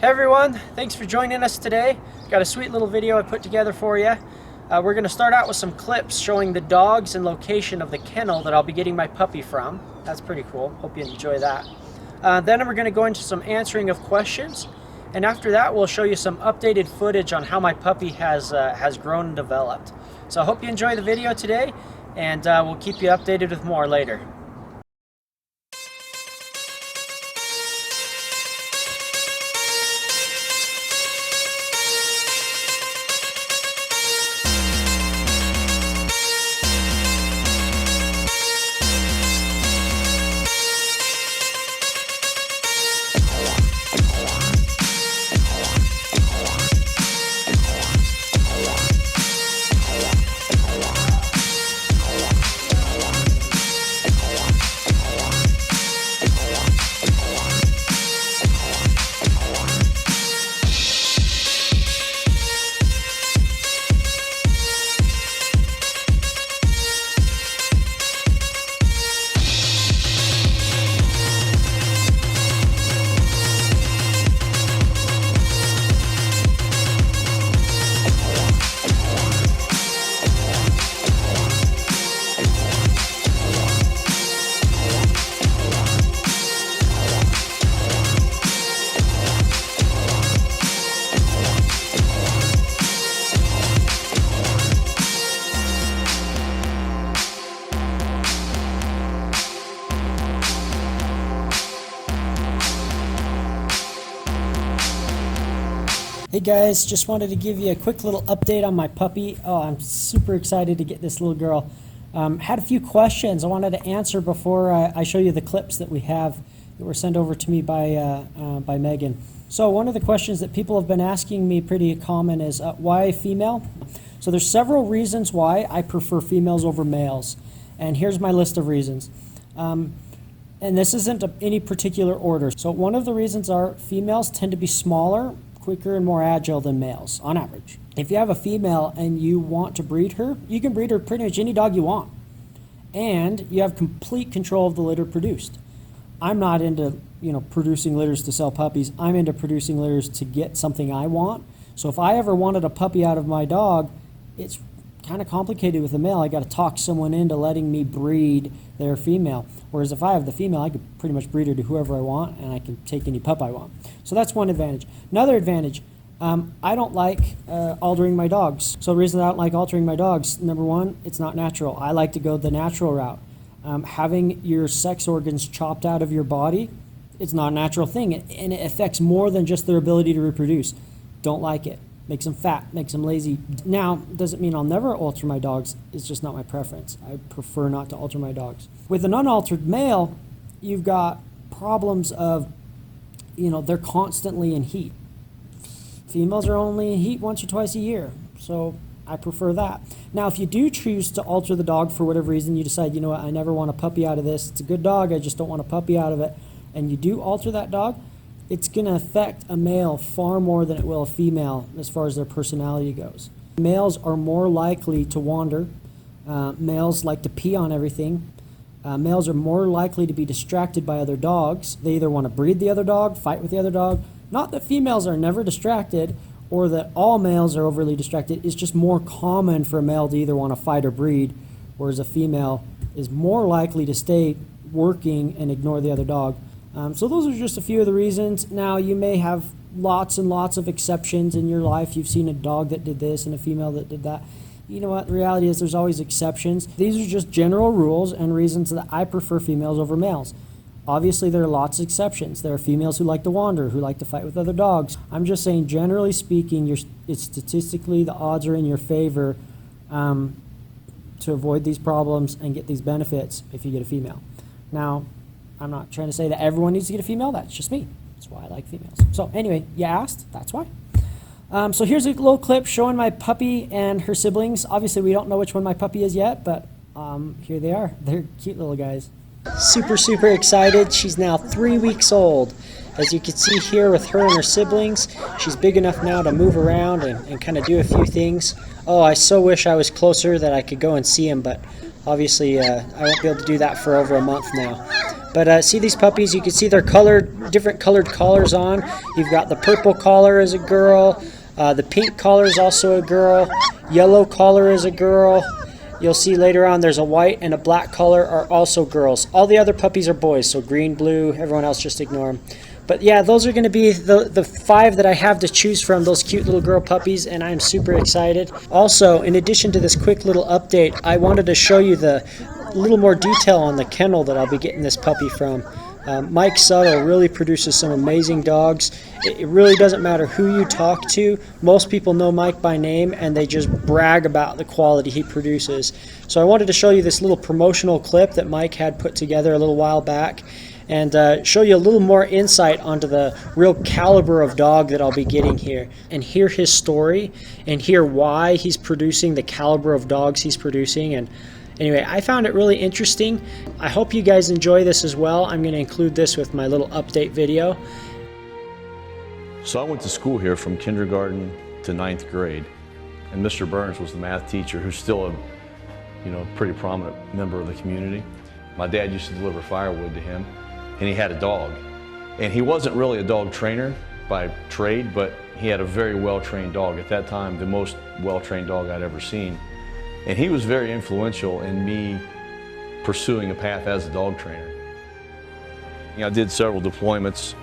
Hey everyone, thanks for joining us today. Got a sweet little video I put together for you. We're going to start out with some clips showing the dogs and location of the kennel that I'll be getting my puppy from. That's pretty cool. Hope you enjoy that. Then we're going to go into some answering of questions. And after that, we'll show you some updated footage on how my puppy has grown and developed. So I hope you enjoy the video today, and we'll keep you updated with more later. Hey guys, just wanted to give you a quick little update on my puppy. Oh, I'm super excited to get this little girl. Had a few questions I wanted to answer before I show you the clips that we have that were sent over to me by Megan. So one of the questions that people have been asking me pretty common is why female? So there's several reasons why I prefer females over males. And here's my list of reasons. And this isn't any particular order. So one of the reasons are females tend to be smaller, quicker, and more agile than males on average. If you have a female and you want to breed her, you can breed her pretty much any dog you want. And you have complete control of the litter produced. I'm not into, producing litters to sell puppies. I'm into producing litters to get something I want. So if I ever wanted a puppy out of my dog, it's kind of complicated with a male. I got to talk someone into letting me breed their female. Whereas if I have the female, I could pretty much breed her to whoever I want, and I can take any pup I want. So that's one advantage. Another advantage, I don't like altering my dogs. So the reason I don't like altering my dogs, number one, it's not natural. I like to go the natural route. Having your sex organs chopped out of your body, it's not a natural thing, and it affects more than just their ability to reproduce. Don't like it. Makes them fat, makes them lazy. Now, doesn't mean I'll never alter my dogs. It's just not my preference. I prefer not to alter my dogs. With an unaltered male, you've got problems of, they're constantly in heat. Females are only in heat once or twice a year, so I prefer that. Now, if you do choose to alter the dog for whatever reason, you decide, I never want a puppy out of this. It's a good dog, I just don't want a puppy out of it, and you do alter that dog, it's going to affect a male far more than it will a female as far as their personality goes. Males are more likely to wander. Males like to pee on everything. Males are more likely to be distracted by other dogs. They either want to breed the other dog, fight with the other dog. Not that females are never distracted or that all males are overly distracted. It's just more common for a male to either want to fight or breed, whereas a female is more likely to stay working and ignore the other dog. So those are just a few of the reasons. Now, you may have lots and lots of exceptions in your life. You've seen a dog that did this and a female that did that. You know what? The reality is there's always exceptions. These are just general rules and reasons that I prefer females over males. Obviously, there are lots of exceptions. There are females who like to wander, who like to fight with other dogs. I'm just saying, generally speaking, it's statistically the odds are in your favor to avoid these problems and get these benefits if you get a female. Now, I'm not trying to say that everyone needs to get a female. That's just me. That's why I like females. So anyway, you asked. That's why. So here's a little clip showing my puppy and her siblings. Obviously, we don't know which one my puppy is yet, but here they are. They're cute little guys. Super, super excited. She's now 3 weeks old. As you can see here with her and her siblings, she's big enough now to move around and kind of do a few things. Oh, I so wish I was closer that I could go and see him, but obviously I won't be able to do that for over a month now. But see these puppies, you can see their different colored collars on. You've got the purple collar is a girl, the pink collar is also a girl, yellow collar is a girl. You'll see later on there's a white and a black collar are also girls. All the other puppies are boys, so green, blue, everyone else just ignore them. But yeah, those are going to be the 5 that I have to choose from, those cute little girl puppies, and I'm super excited. Also, in addition to this quick little update, I wanted to show you a little more detail on the kennel that I'll be getting this puppy from. Mike Suttle really produces some amazing dogs. It really doesn't matter who you talk to. Most people know Mike by name and they just brag about the quality he produces. So I wanted to show you this little promotional clip that Mike had put together a little while back and show you a little more insight onto the real caliber of dog that I'll be getting here, and hear his story and hear why he's producing the caliber of dogs he's producing. And anyway, I found it really interesting. I hope you guys enjoy this as well. I'm going to include this with my little update video. So I went to school here from kindergarten to 9th grade, and Mr. Burns was the math teacher, who's still a pretty prominent member of the community. My dad used to deliver firewood to him, and he had a dog. And he wasn't really a dog trainer by trade, but he had a very well-trained dog. At that time, the most well-trained dog I'd ever seen. And he was very influential in me pursuing a path as a dog trainer. I did several deployments.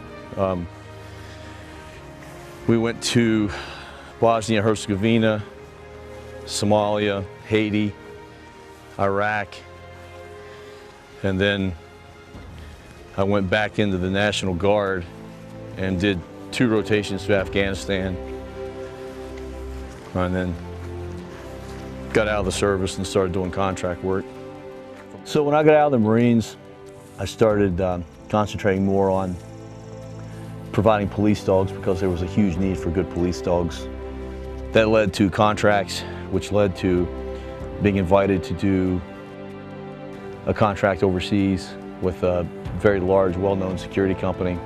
We went to Bosnia-Herzegovina, Somalia, Haiti, Iraq, and then I went back into the National Guard and did 2 rotations to Afghanistan, and then got out of the service and started doing contract work. So when I got out of the Marines, I started concentrating more on providing police dogs because there was a huge need for good police dogs. That led to contracts, which led to being invited to do a contract overseas with a very large, well-known security company.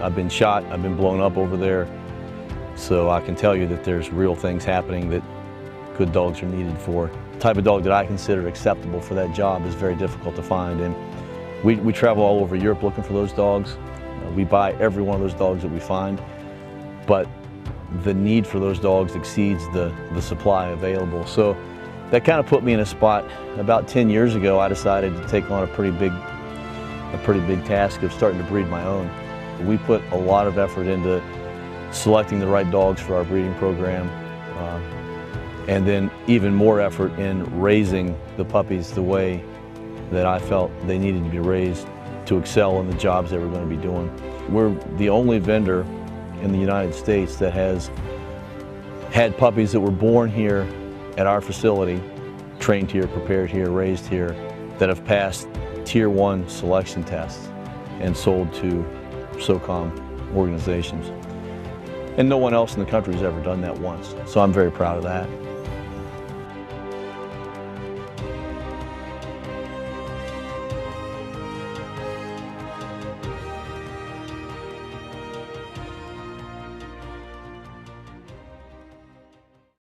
I've been shot, I've been blown up over there, so I can tell you that there's real things happening that good dogs are needed for. The type of dog that I consider acceptable for that job is very difficult to find, and we travel all over Europe looking for those dogs. We buy every one of those dogs that we find, but the need for those dogs exceeds the supply available. So that kind of put me in a spot. About 10 years ago, I decided to take on a pretty big task of starting to breed my own. We put a lot of effort into selecting the right dogs for our breeding program, and then even more effort in raising the puppies the way that I felt they needed to be raised to excel in the jobs they were going to be doing. We're the only vendor in the United States that has had puppies that were born here at our facility, trained here, prepared here, raised here, that have passed Tier 1 selection tests and sold to SOCOM organizations. And no one else in the country has ever done that once, so I'm very proud of that.